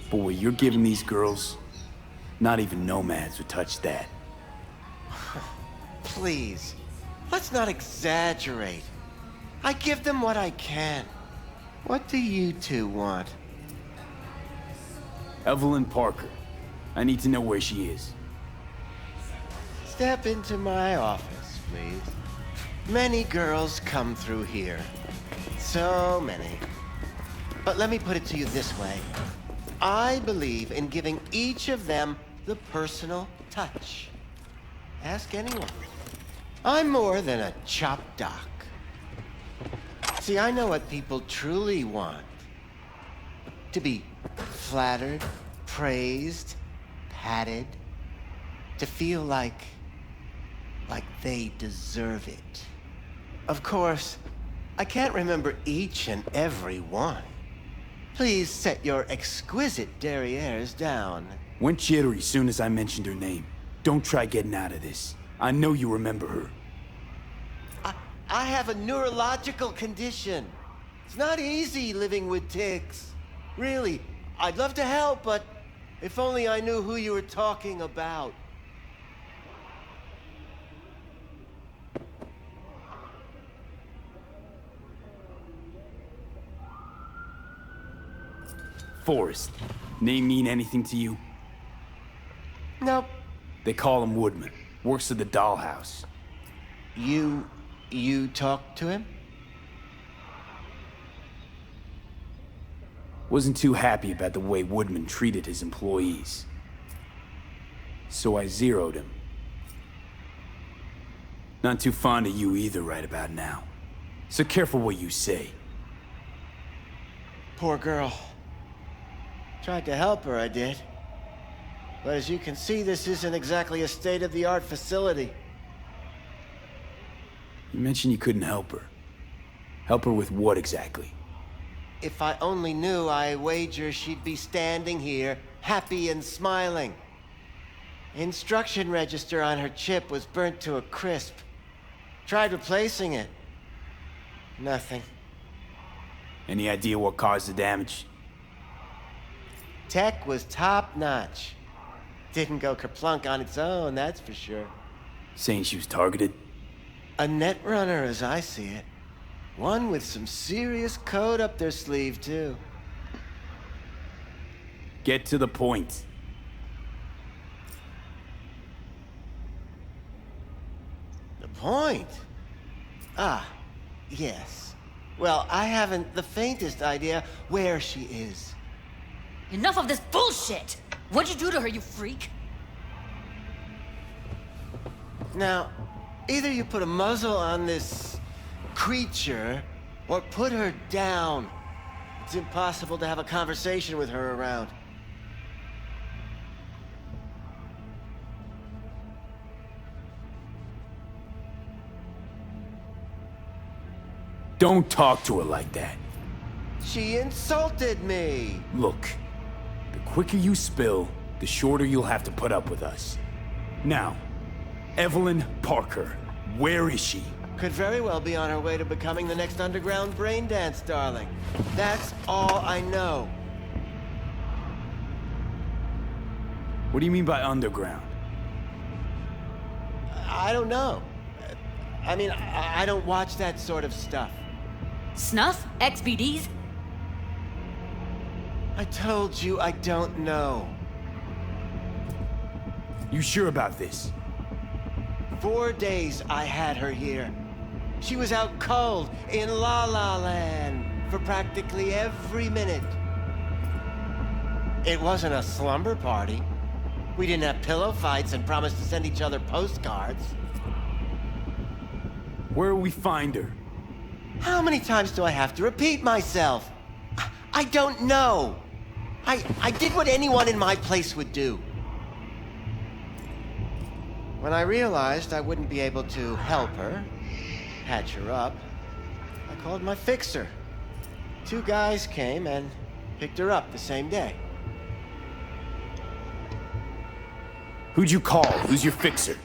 But what you're giving these girls, not even nomads would touch that. Please, let's not exaggerate. I give them what I can. What do you two want? Evelyn Parker. I need to know where she is. Step into my office, please. Many girls come through here. So many. But let me put it to you this way. I believe in giving each of them the personal touch. Ask anyone. I'm more than a chop doc. See, I know what people truly want. To be flattered, praised, patted. To feel like they deserve it. Of course, I can't remember each and every one. Please set your exquisite derrieres down. Went jittery soon as I mentioned her name. Don't try getting out of this. I know you remember her. I have a neurological condition. It's not easy living with tics. Really, I'd love to help, but if only I knew who you were talking about. Forrest. Name mean anything to you? Nope. They call him Woodman. Works at the dollhouse. You talked to him? Wasn't too happy about the way Woodman treated his employees. So I zeroed him. Not too fond of you either right about now. So careful what you say. Poor girl. Tried to help her, I did. But as you can see, this isn't exactly a state-of-the-art facility. You mentioned you couldn't help her. Help her with what exactly? If I only knew, I wager she'd be standing here, happy and smiling. Instruction register on her chip was burnt to a crisp. Tried replacing it. Nothing. Any idea what caused the damage? Tech was top-notch. Didn't go kerplunk on its own, that's for sure. Saying she was targeted? A net runner, as I see it. One with some serious code up their sleeve, too. Get to the point. The point? Ah, yes. Well, I haven't the faintest idea where she is. Enough of this bullshit! What'd you do to her, you freak? Now, either you put a muzzle on this creature, or put her down. It's impossible to have a conversation with her around. Don't talk to her like that. She insulted me! Look, the quicker you spill, the shorter you'll have to put up with us. Now, Evelyn Parker, where is she? Could very well be on her way to becoming the next underground brain dance darling. That's all I know. What do you mean by underground? I don't know. I mean, I don't watch that sort of stuff. Snuff? XBDs? I told you I don't know. You sure about this? 4 days I had her here. She was out cold in La La Land for practically every minute. It wasn't a slumber party. We didn't have pillow fights and promised to send each other postcards. Where will we find her? How many times do I have to repeat myself? I don't know. I did what anyone in my place would do. When I realized I wouldn't be able to help her, patch her up, I called my fixer. 2 guys came and picked her up the same day. Who'd you call? Who's your fixer?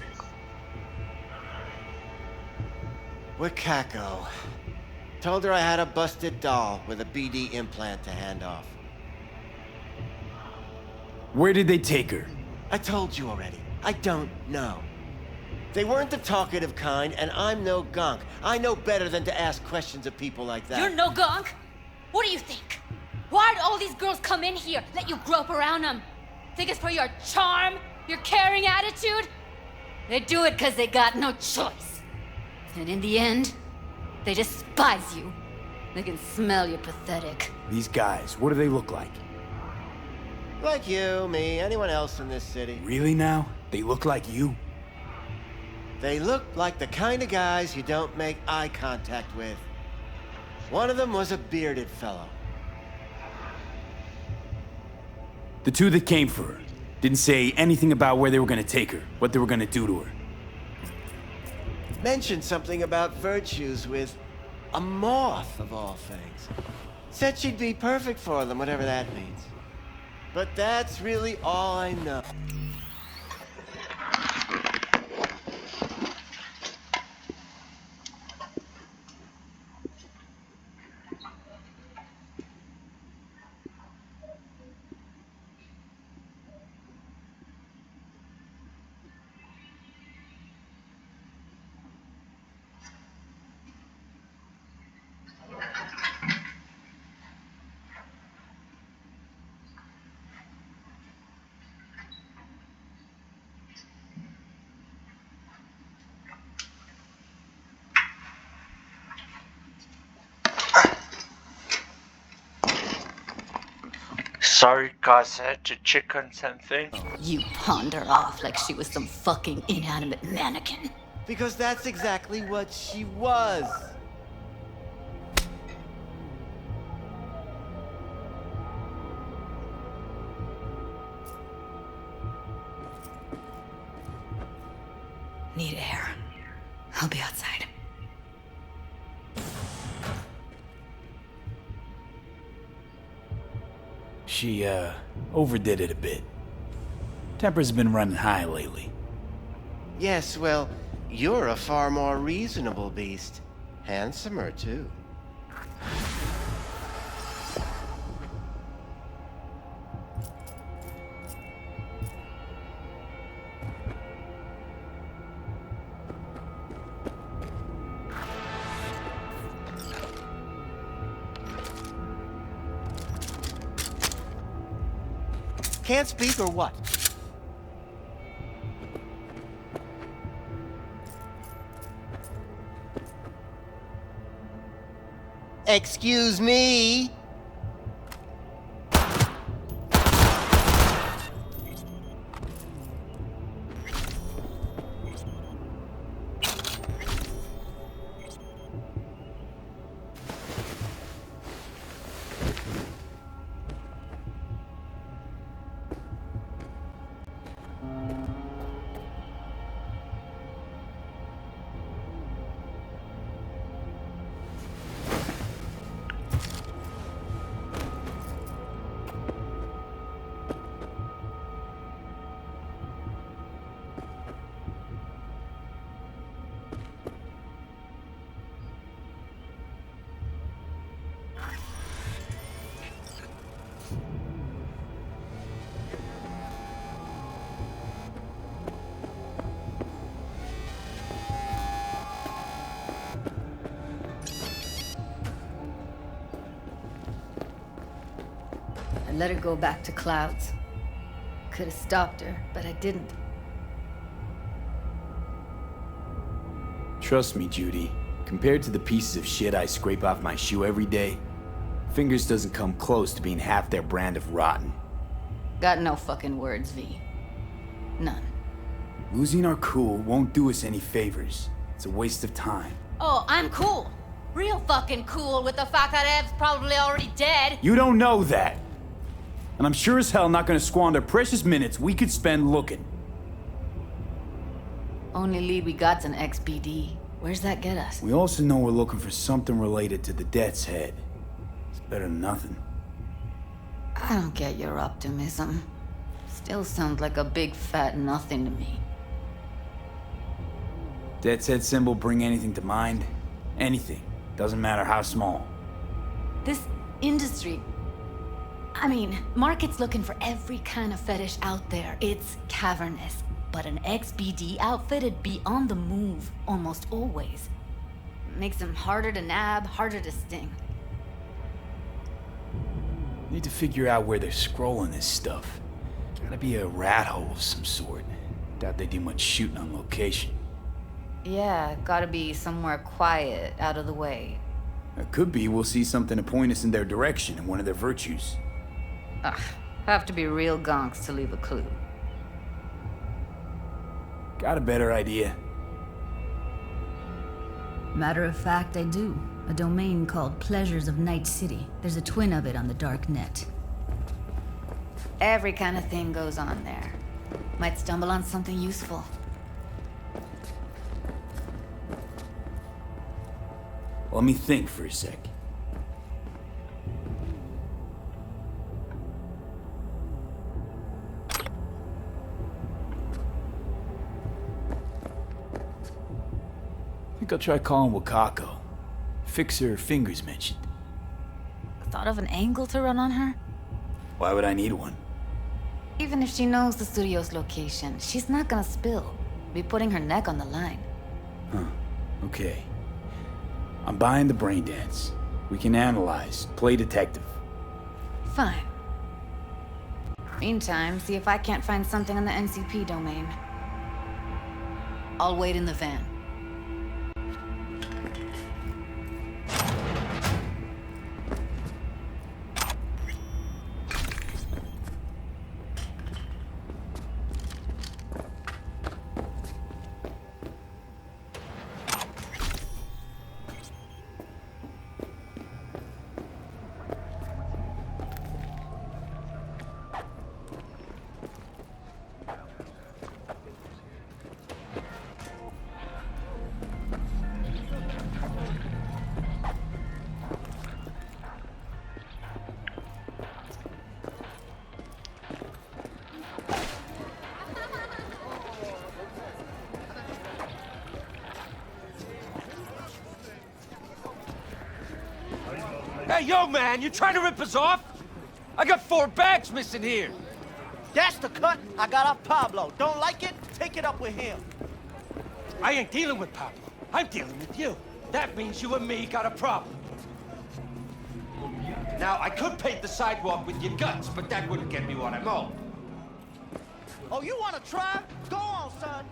Wakako. Told her I had a busted doll with a BD implant to hand off. Where did they take her? I told you already. I don't know. They weren't the talkative kind, and I'm no gunk. I know better than to ask questions of people like that. You're no gunk? What do you think? Why'd all these girls come in here, let you grope around them? Think it's for your charm? Your caring attitude? They do it because they got no choice. And in the end, they despise you. They can smell you're pathetic. These guys, what do they look like? Like you, me, anyone else in this city. Really now? They look like you? They look like the kind of guys you don't make eye contact with. One of them was a bearded fellow. The two that came for her didn't say anything about where they were gonna take her, what they were gonna do to her. Mentioned something about virtues with a moth, of all things. Said she'd be perfect for them, whatever that means. But that's really all I know. Sorry, cuz I had to check on something. You pawned her off like she was some fucking inanimate mannequin. Because that's exactly what she was. Need air. I'll be outside. She, overdid it a bit. Temper's been running high lately. Yes, well, you're a far more reasonable beast. Handsomer, too. Can't speak or what? Excuse me? I let her go back to Clouds. Could have stopped her, but I didn't. Trust me, Judy. Compared to the pieces of shit I scrape off my shoe every day, Fingers doesn't come close to being half their brand of rotten. Got no fucking words, V. None. Losing our cool won't do us any favors. It's a waste of time. Oh, I'm cool. Real fucking cool with the fact that Ev's probably already dead. You don't know that. And I'm sure as hell not gonna squander precious minutes we could spend looking. Only lead we got's an XBD. Where's that get us? We also know we're looking for something related to the Death's Head. It's better than nothing. I don't get your optimism. Still sounds like a big fat nothing to me. Death's Head symbol bring anything to mind? Anything. Doesn't matter how small. This industry... I mean, Market's looking for every kind of fetish out there. It's cavernous. But an XBD outfit'd be on the move, almost always. Makes them harder to nab, harder to sting. Need to figure out where they're scrolling this stuff. Gotta be a rat hole of some sort. Doubt they do much shooting on location. Yeah, gotta be somewhere quiet, out of the way. It could be we'll see something to point us in their direction in one of their virtues. Ugh, have to be real gonks to leave a clue. Got a better idea? Matter of fact, I do. A domain called Pleasures of Night City. There's a twin of it on the dark net. Every kind of thing goes on there. Might stumble on something useful. Let me think for a sec. I think I'll try calling Wakako. Fix her fingers mentioned. Thought of an angle to run on her? Why would I need one? Even if she knows the studio's location, she's not gonna spill. Be putting her neck on the line. Huh. Okay. I'm buying the brain dance. We can analyze, play detective. Fine. Meantime, see if I can't find something on the NCP domain. I'll wait in the van. Hey, yo, man, you trying to rip us off? I got 4 bags missing here. That's the cut I got off Pablo. Don't like it? Take it up with him. I ain't dealing with Pablo. I'm dealing with you. That means you and me got a problem. Now, I could paint the sidewalk with your guts, but that wouldn't get me what I'm owed. Oh, you want to try? Go on, son.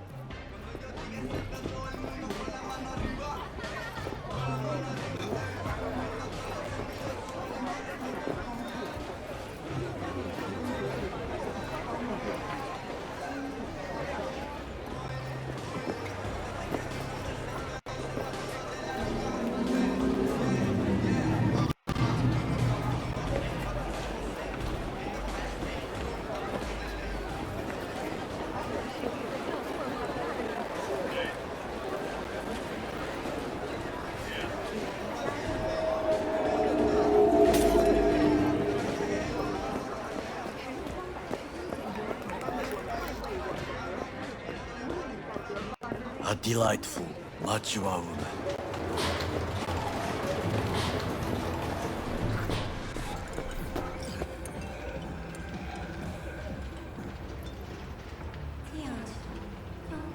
A delightful mature woman.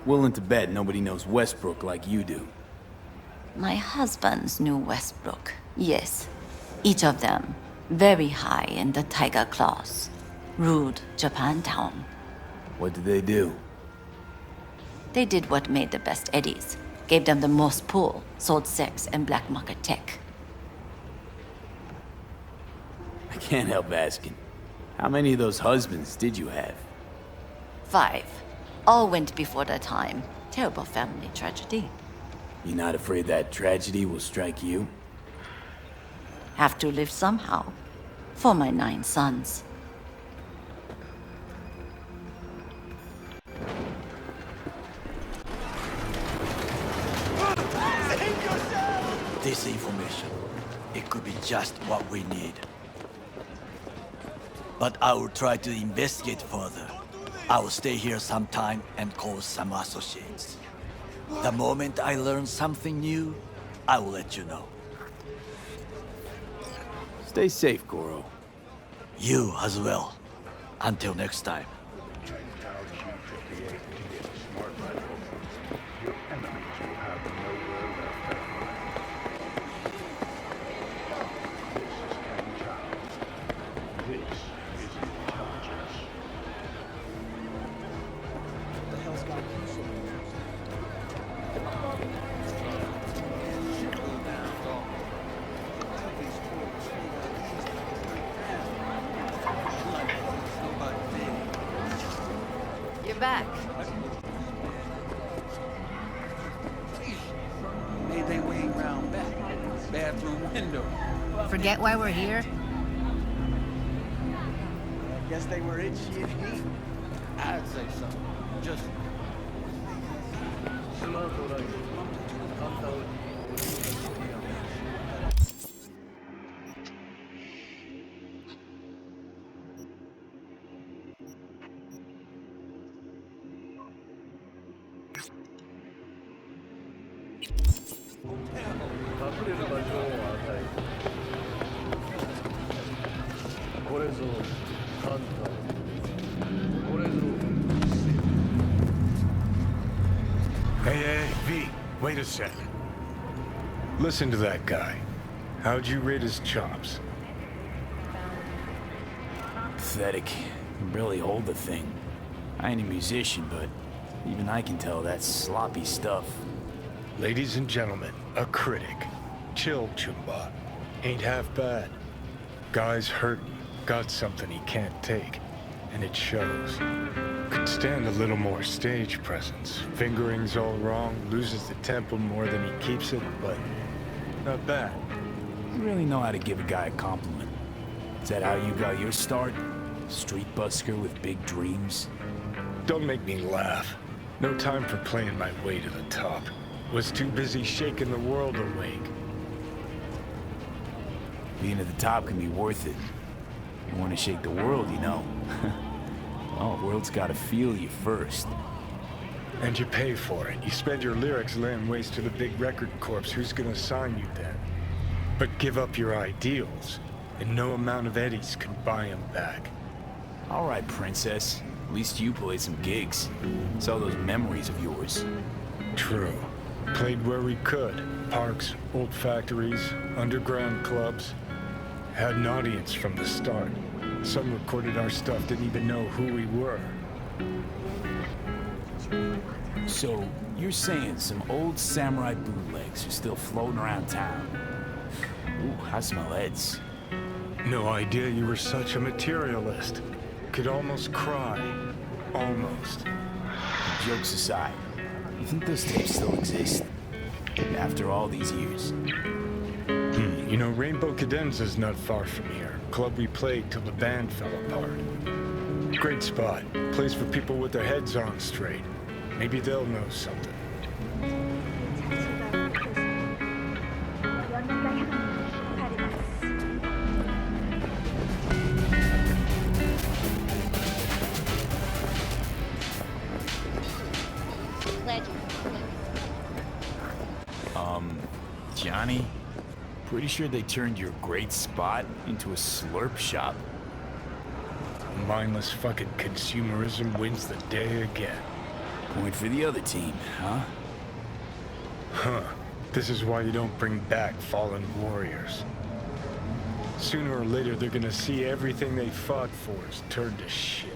Willing to bet nobody knows Westbrook like you do. My husband's knew Westbrook, yes. Each of them very high in the Tiger Claws. Ruled Japantown. What did they do? They did what made the best eddies. Gave them the most pull, sold sex and black market tech. I can't help asking. How many of those husbands did you have? 5. All went before their time. Terrible family tragedy. You not afraid that tragedy will strike you? Have to live somehow. For my 9 sons. This information, it could be just what we need. But I will try to investigate further. I will stay here some time and call some associates. The moment I learn something new, I will let you know. Stay safe, Goro. You as well. Until next time. You're back. Made their way round back. Bathroom window. Forget why we're here? Guess they were itchy and heat. I'd say so. Just Hey, V, wait a sec. Listen to that guy. How'd you rate his chops? Pathetic. Can barely hold the thing. I ain't a musician, but even I can tell that's sloppy stuff. Ladies and gentlemen, a critic. Chill, Chumba. Ain't half bad. Guy's hurting, got something he can't take, and it shows. Could stand a little more stage presence. Fingering's all wrong, loses the tempo more than he keeps it, but not bad. You really know how to give a guy a compliment. Is that how you got your start? Street busker with big dreams? Don't make me laugh. No time for playing my way to the top. Was too busy shaking the world awake. Being at the top can be worth it. You want to shake the world, you know. Well, the world's got to feel you first. And you pay for it. You spend your lyrics laying waste to the big record corps. Who's gonna sign you then? But give up your ideals, and no amount of eddies can buy them back. All right, princess. At least you played some gigs. Saw those memories of yours. True. Played where we could. Parks, old factories, underground clubs. Had an audience from the start. Some recorded our stuff, didn't even know who we were. So, you're saying some old samurai bootlegs are still floating around town? Ooh, I smell heads. No idea you were such a materialist. Could almost cry. Almost. Jokes aside, you think those tapes still exist? After all these years? You know, Rainbow Cadenza's not far from here. Club we played till the band fell apart. Great spot. Place for people with their heads on straight. Maybe they'll know something. Johnny? Pretty sure they turned your great spot into a slurp shop. Mindless fucking consumerism wins the day again. Point for the other team, huh? Huh. This is why you don't bring back fallen warriors. Sooner or later, they're gonna see everything they fought for is turned to shit.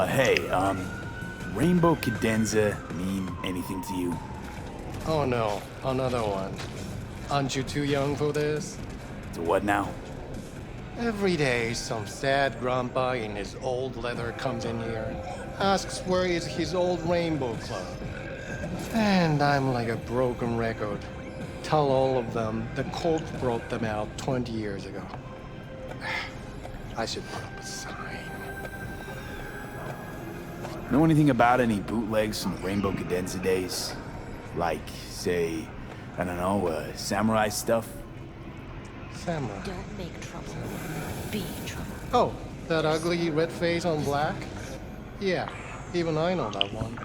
Hey, Rainbow Cadenza mean anything to you? Oh no, another one. Aren't you too young for this? To what now? Every day, some sad grandpa in his old leather comes in here, asks where is his old Rainbow Club. And I'm like a broken record. Tell all of them the cult brought them out 20 years ago. I should put up a sign. Know anything about any bootlegs from the Rainbow Cadenza days? Like, say, I don't know, samurai stuff? Samurai. Don't make trouble. Be trouble. Oh, that ugly red face on black? Yeah, even I know that one.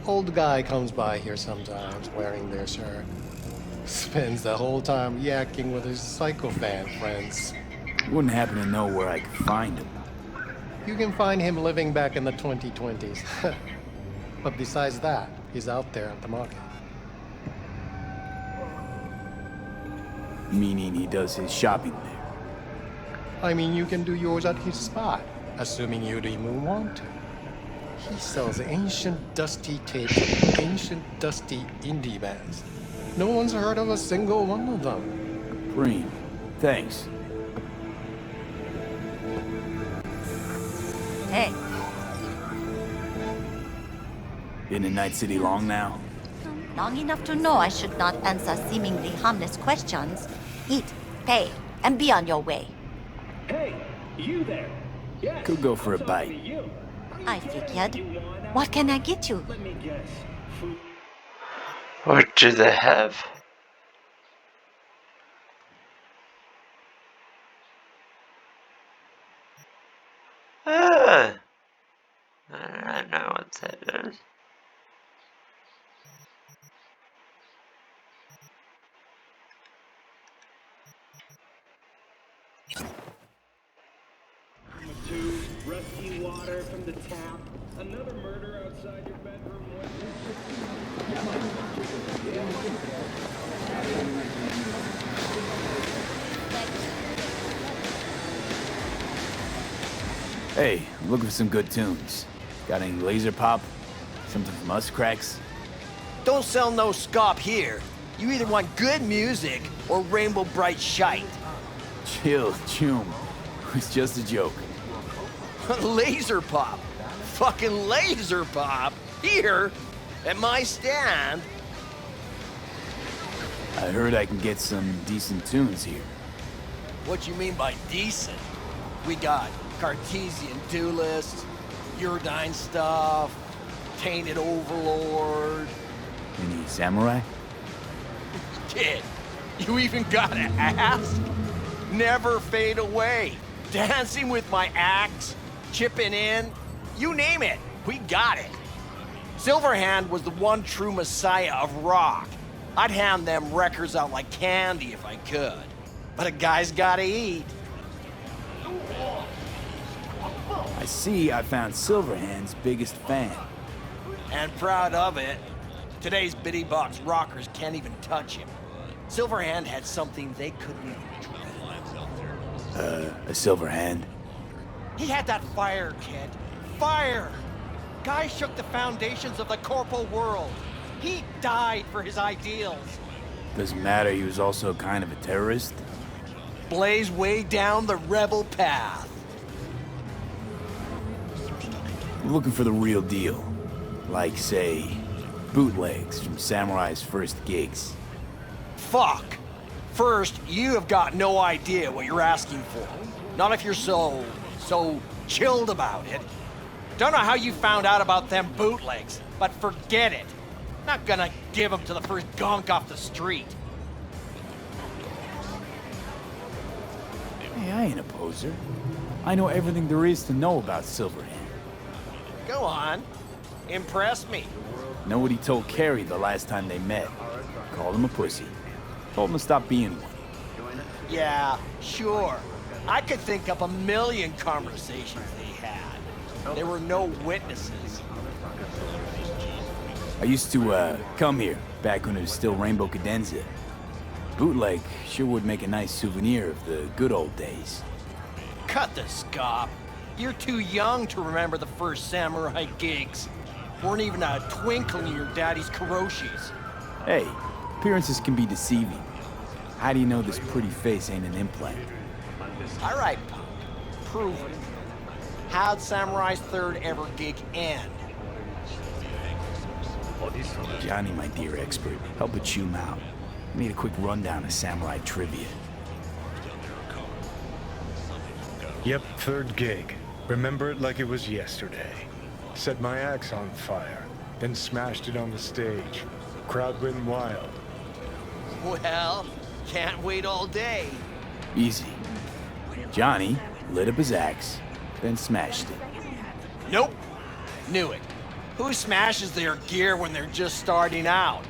Old guy comes by here sometimes wearing their shirt. Spends the whole time yakking with his psychophant friends. Wouldn't happen to know where I could find him. You can find him living back in the 2020s. But besides that, he's out there at the market. Meaning he does his shopping there. I mean, you can do yours at his spot, assuming you'd even want to. He sells ancient dusty tapes of ancient dusty indie bands. No one's heard of a single one of them. Green, thanks. Hey, Been in Night City long now? long enough to know I should not answer seemingly harmless questions. Eat, pay, and be on your way. Hey, you there? Yes, Could go for a bite. you. I figured. What can I get you? Let me guess. Food. What do they have? Ah, I don't know what that is. Two, rusty water from the tap. Another murder outside your bedroom Hey, I'm looking for some good tunes. Got any laser pop? Something from Us Cracks? Don't sell no scop here. You either want good music or rainbow bright shite. Chill, Chum. It's just a joke. Laser pop. Fucking laser pop. Here, at my stand. I heard I can get some decent tunes here. What you mean by decent? We got Cartesian Duelist, Uridine stuff, Tainted Overlord. Any samurai? Kid, you even gotta ask? Never fade away. Dancing with my axe, chipping in, you name it, we got it. Silverhand was the one true messiah of rock. I'd hand them records out like candy if I could. But a guy's gotta eat. I see I found Silverhand's biggest fan. And proud of it. Today's bitty box rockers can't even touch him. Silverhand had something they couldn't even A Silverhand? He had that fire, kid. Fire! Guy shook the foundations of the corporal world. He died for his ideals. Doesn't matter, he was also kind of a terrorist. Blaze way down the rebel path. I'm looking for the real deal. Like, say, bootlegs from Samurai's first gigs. Fuck. First, you have got no idea what you're asking for. Not if you're so chilled about it. Don't know how you found out about them bootlegs, but forget it. Not gonna give them to the first gonk off the street. Hey, I ain't a poser. I know everything there is to know about Silverhand. Go on. Impress me. Know what he told Carrie the last time they met. Called him a pussy. Told him to stop being one. Yeah, sure. I could think up a million conversations they had. There were no witnesses. I used to, come here, back when it was still Rainbow Cadenza. Bootleg sure would make a nice souvenir of the good old days. Cut the scop. You're too young to remember the first samurai gigs. Weren't even a twinkle in your daddy's karoshis. Hey, appearances can be deceiving. How do you know this pretty face ain't an implant? All right, punk. Prove it. How'd Samurai's third ever gig end? Johnny, my dear expert, help a chum out. I need a quick rundown of samurai trivia. Yep, third gig. Remember it like it was yesterday. Set my axe on fire, then smashed it on the stage. Crowd went wild. Well, can't wait all day. Easy. Johnny lit up his axe, then smashed it. Nope. Knew it. Who smashes their gear when they're just starting out?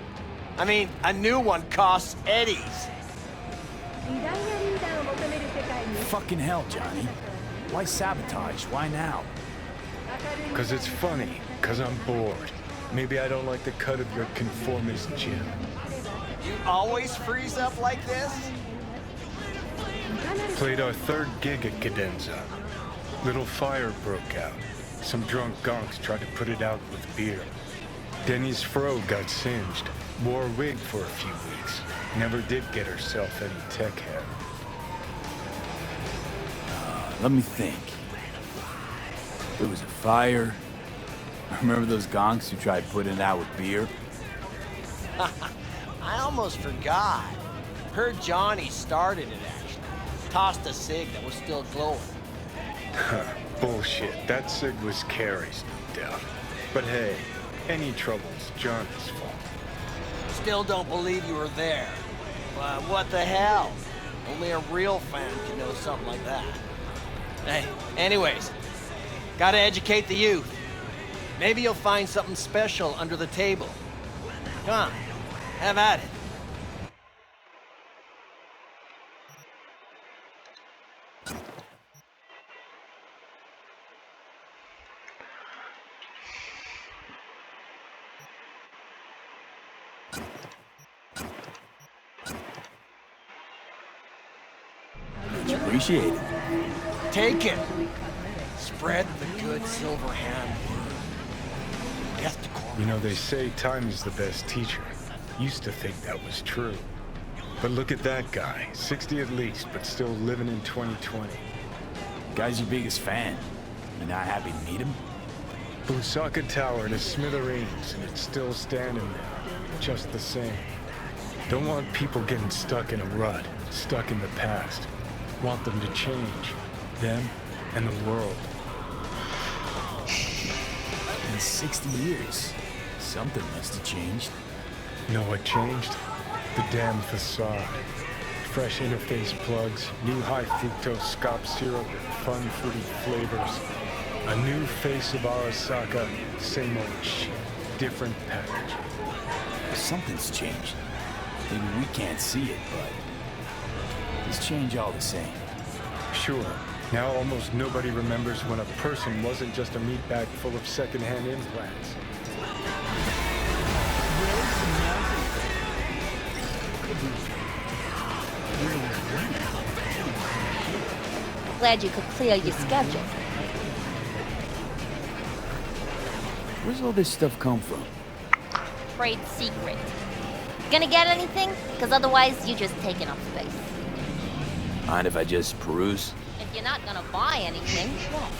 I mean, a new one costs eddies. Fucking hell, Johnny. Why sabotage? Why now? Because it's funny. Because I'm bored. Maybe I don't like the cut of your conformist gym. You always freeze up like this? Played our third gig at Cadenza. Little fire broke out. Some drunk gonks tried to put it out with beer. Denny's fro got singed. Wore a wig for a few weeks. Never did get herself any tech hair. Let me think. There was a fire. Remember those gonks who tried putting it out with beer? I almost forgot. Heard Johnny started it, actually. Tossed a cig that was still glowing. Bullshit. That cig was Carrie's, no doubt. But hey, any trouble's Johnny's fault. Still don't believe you were there. But what the hell? Only a real fan can know something like that. Hey, anyways, gotta educate the youth. Maybe you'll find something special under the table. Come on, have at it. Appreciate it. Take it. Spread the good silver hand word. Death to corn. You know, they say time is the best teacher. Used to think that was true. But look at that guy. 60 at least, but still living in 2020. Guy's your biggest fan. You're not happy to meet him? Busaka Tower to smithereens, and it's still standing there. Just the same. Don't want people getting stuck in a rut, stuck in the past. Want them to change. Them and the world. In 60 years, something must have changed. Know what changed? The damn facade. Fresh interface plugs, new high fructose scop syrup, fun fruity flavors. A new face of Arasaka, same old shit. Different package. Something's changed. Maybe we can't see it, but it's change all the same. Sure. Now almost nobody remembers when a person wasn't just a meat bag full of secondhand implants. Glad you could clear your schedule. Where's all this stuff come from? Trade secret. Gonna get anything? Because otherwise, you're just taking up space. Mind if I just peruse? If you're not gonna buy anything, yes.